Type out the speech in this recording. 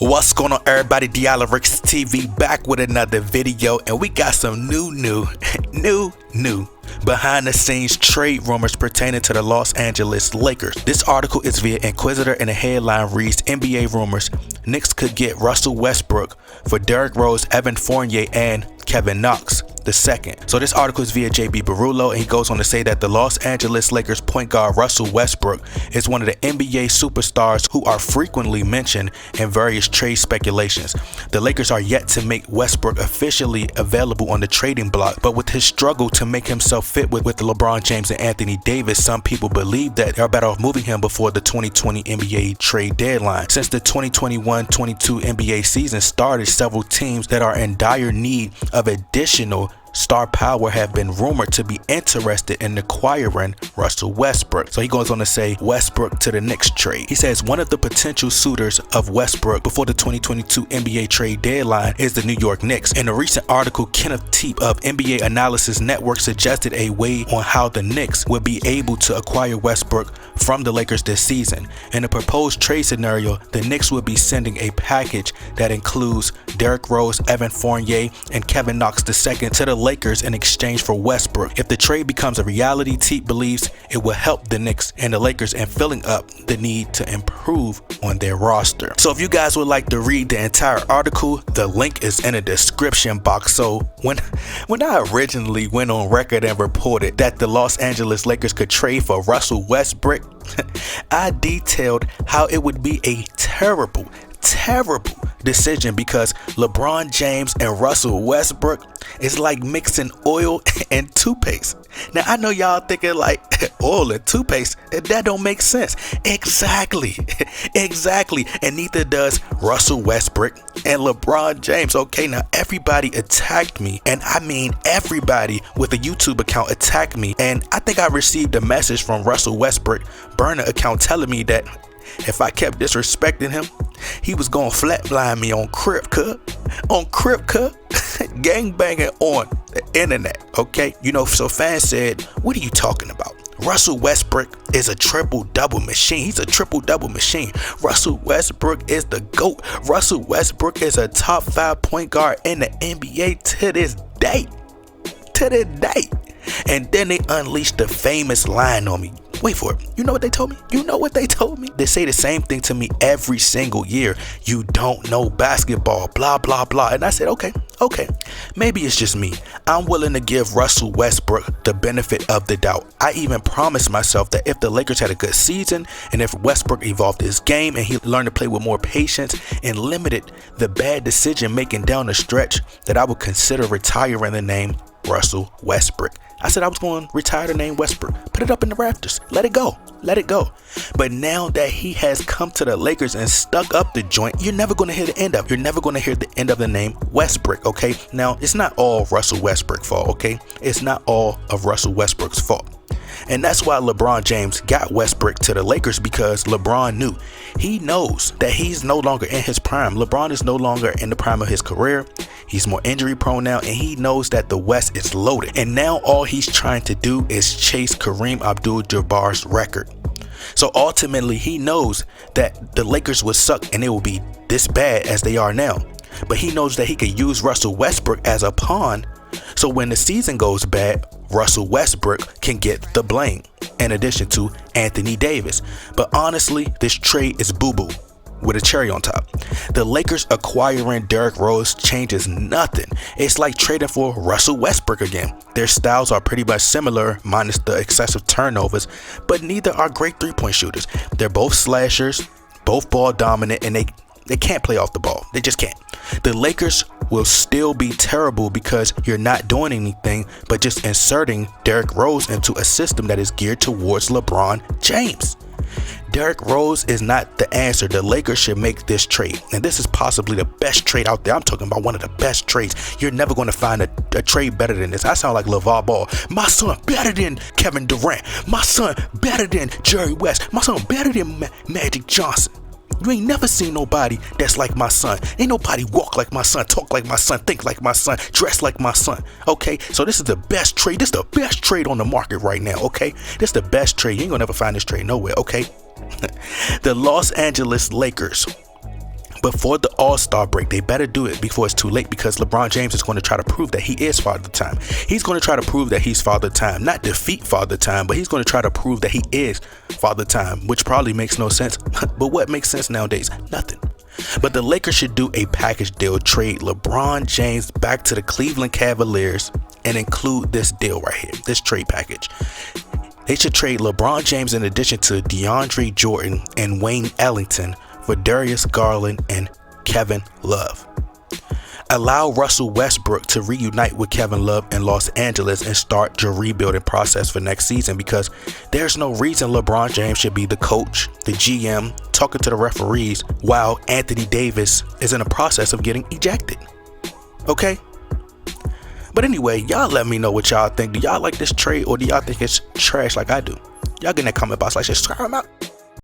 What's going on, everybody? Derrick TV back with another video, and we got some new behind the scenes trade rumors pertaining to the Los Angeles Lakers. This article is via Inquisitor and the headline reads, NBA rumors, Knicks could get Russell Westbrook for Derrick Rose, Evan Fournier, and Kevin Knox II. So this article is via JB Barullo, and he goes on to say that the Los Angeles Lakers point guard Russell Westbrook is one of the NBA superstars who are frequently mentioned in various trade speculations. The Lakers are yet to make Westbrook officially available on the trading block, but with his struggle to make himself fit with LeBron James and Anthony Davis, some people believe that they're better off moving him before the 2020 NBA trade deadline. Since the 2021-22 NBA season started, several teams that are in dire need of additional star power have been rumored to be interested in acquiring Russell Westbrook. So he goes on to say Westbrook to the Knicks trade. He says one of the potential suitors of Westbrook before the 2022 NBA trade deadline is the New York Knicks. In a recent article, Kenneth Teep of NBA Analysis Network suggested a way on how the Knicks would be able to acquire Westbrook from the Lakers this season. In a proposed trade scenario, the Knicks would be sending a package that includes Derrick Rose, Evan Fournier, and Kevin Knox II to the Lakers in exchange for Westbrook. If the trade becomes a reality, Teep believes it will help the Knicks and the Lakers in filling up the need to improve on their roster. So if you guys would like to read the entire article, the link is in the description box. So when I originally went on record and reported that the Los Angeles Lakers could trade for Russell Westbrook, I detailed how it would be a terrible decision because LeBron James and Russell Westbrook is like mixing oil and toothpaste. Now I know y'all thinking like oil and toothpaste, that don't make sense. Exactly, and neither does Russell Westbrook and LeBron James. Okay, now everybody attacked me, and I mean everybody with a YouTube account attacked me, and I think I received a message from Russell Westbrook burner account telling me that if I kept disrespecting him, he was gonna flatline me on Crip Cut, gang banging on the internet. Okay, so fans said, what are you talking about? Russell Westbrook is a triple-double machine. He's a triple-double machine. Russell Westbrook is the GOAT. Russell Westbrook is a top 5 point guard in the NBA to this day. And then they unleashed the famous line on me. Wait for it. You know what they told me? They say the same thing to me every single year. You don't know basketball, blah, blah, blah. And I said, okay, maybe it's just me. I'm willing to give Russell Westbrook the benefit of the doubt. I even promised myself that if the Lakers had a good season and if Westbrook evolved his game and he learned to play with more patience and limited the bad decision making down the stretch, that I would consider retiring the name Russell Westbrook. I said I was going to retire the name Westbrook, put it up in the rafters, let it go. But now that he has come to the Lakers and stuck up the joint, you're never going to hear the end of it. You're never going to hear the end of the name Westbrook, okay? Now, it's not all Russell Westbrook's fault, okay? It's not all of Russell Westbrook's fault. And that's why LeBron James got Westbrook to the Lakers, because LeBron knew. He knows that he's no longer in his prime. LeBron is no longer in the prime of his career. He's more injury prone now, and he knows that the West is loaded. And now all he's trying to do is chase Kareem Abdul-Jabbar's record. So ultimately, he knows that the Lakers would suck and it will be this bad as they are now. But he knows that he could use Russell Westbrook as a pawn. So when the season goes bad, Russell Westbrook can get the blame, in addition to Anthony Davis. But honestly, this trade is boo-boo with a cherry on top. The Lakers acquiring Derrick Rose changes nothing. It's like trading for Russell Westbrook again. Their styles are pretty much similar, minus the excessive turnovers, but neither are great three-point shooters. They're both slashers, both ball dominant, and they can't play off the ball. They just can't. The Lakers will still be terrible because you're not doing anything but just inserting Derrick Rose into a system that is geared towards LeBron James. Derrick Rose is not the answer. The Lakers should make this trade, and this is possibly the best trade out there. I'm talking about one of the best trades. You're never going to find a trade better than this. I sound like LeVar Ball. My son better than Kevin Durant. My son better than Jerry West. My son better than Magic Johnson. You ain't never seen nobody that's like my son. Ain't nobody walk like my son, talk like my son, think like my son, dress like my son. Okay, so this is the best trade. This is the best trade on the market right now. Okay, this is the best trade. You ain't gonna never find this trade nowhere. Okay. The Los Angeles Lakers before the All-Star break. They better do it before it's too late, because LeBron James is going to try to prove that he is Father Time. He's going to try to prove that he's Father Time, not defeat Father Time, but he's going to try to prove that he is Father Time, which probably makes no sense. But what makes sense nowadays? Nothing. But the Lakers should do a package deal, trade LeBron James back to the Cleveland Cavaliers, and include this deal right here, this trade package. They should trade LeBron James in addition to DeAndre Jordan and Wayne Ellington for Darius Garland and Kevin Love. Allow Russell Westbrook to reunite with Kevin Love in Los Angeles and start the rebuilding process for next season, because there's no reason LeBron James should be the coach, the GM, talking to the referees while Anthony Davis is in the process of getting ejected. Okay? But anyway, y'all let me know what y'all think. Do y'all like this trade, or do y'all think it's trash like I do? Y'all get in that comment box, like, subscribe, I'm out.